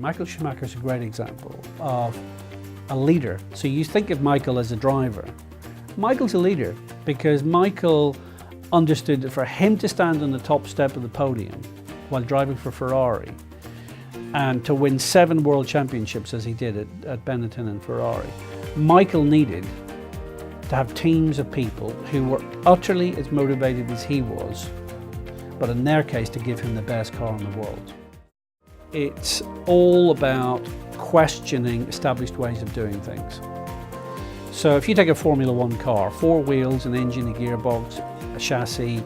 Michael Schumacher is a great example of a leader. So you think of Michael as a driver. Michael's a leader because Michael understood that for him to stand on the top step of the podium while driving for Ferrari and to win 7 world championships as he did at Benetton and Ferrari, Michael needed to have teams of people who were utterly as motivated as he was, but in their case to give him the best car in the world. It's all about questioning established ways of doing things. So if you take a Formula One car, 4 wheels, an engine, a gearbox, a chassis,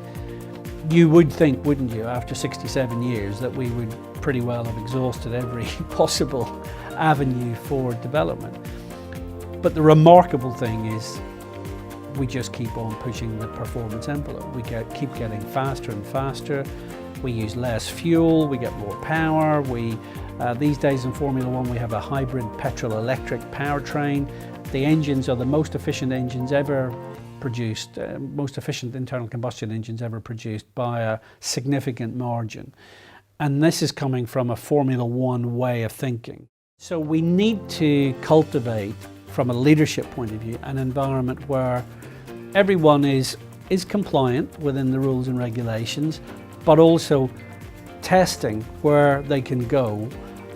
you would think, wouldn't you, after 67 years that we would pretty well have exhausted every possible avenue for development. But the remarkable thing is we just keep on pushing the performance envelope. We keep getting faster and faster. We use less fuel, we get more power. These days in Formula One we have a hybrid petrol-electric powertrain. The engines are the most efficient engines ever produced, most efficient internal combustion engines ever produced by a significant margin. And this is coming from a Formula One way of thinking. So we need to cultivate, from a leadership point of view, an environment where everyone is compliant within the rules and regulations, but also testing where they can go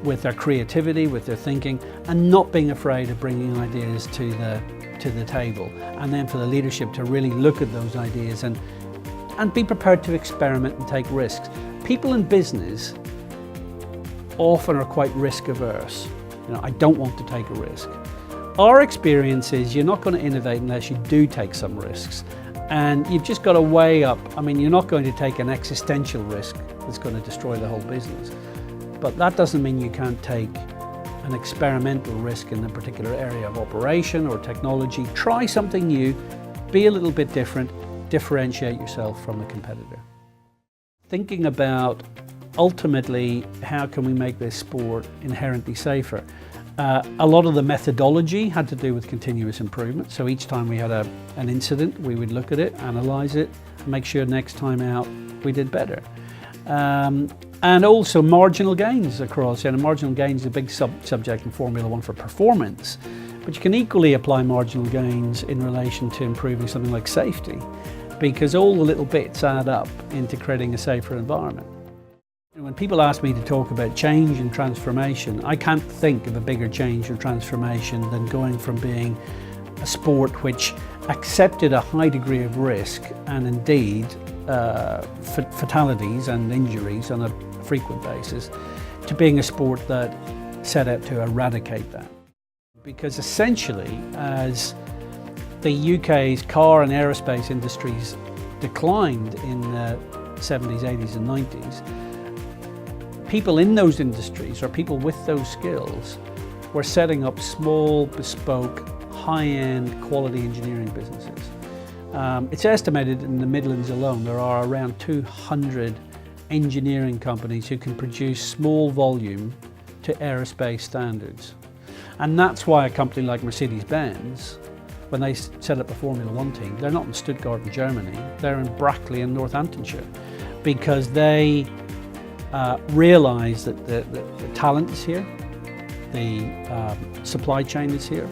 with their creativity, with their thinking, and not being afraid of bringing ideas to the table. And then for the leadership to really look at those ideas and be prepared to experiment and take risks. People in business often are quite risk averse. I don't want to take a risk. Our experience is you're not going to innovate unless you do take some risks. And you've just got to weigh up. You're not going to take an existential risk that's going to destroy the whole business. But that doesn't mean you can't take an experimental risk in a particular area of operation or technology. Try something new, be a little bit different, differentiate yourself from the competitor. Thinking about ultimately how can we make this sport inherently safer. A lot of the methodology had to do with continuous improvement. So each time we had an incident, we would look at it, analyze it, and make sure next time out we did better. And also marginal gains across. Marginal gains is a big subject in Formula One for performance, but you can equally apply marginal gains in relation to improving something like safety, because all the little bits add up into creating a safer environment. When people ask me to talk about change and transformation, I can't think of a bigger change or transformation than going from being a sport which accepted a high degree of risk and indeed fatalities and injuries on a frequent basis, to being a sport that set out to eradicate that. Because essentially, as the UK's car and aerospace industries declined in the 70s, 80s and 90s, people in those industries, or people with those skills, were setting up small, bespoke, high-end quality engineering businesses. It's estimated in the Midlands alone there are around 200 engineering companies who can produce small volume to aerospace standards. And that's why a company like Mercedes-Benz, when they set up a Formula One team, they're not in Stuttgart in Germany, they're in Brackley in Northamptonshire, because they realise that the talent is here, the supply chain is here.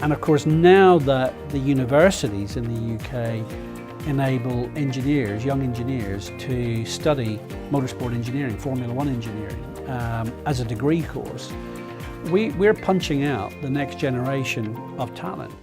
And of course, now that the universities in the UK enable engineers, young engineers, to study motorsport engineering, Formula One engineering, as a degree course, we're punching out the next generation of talent.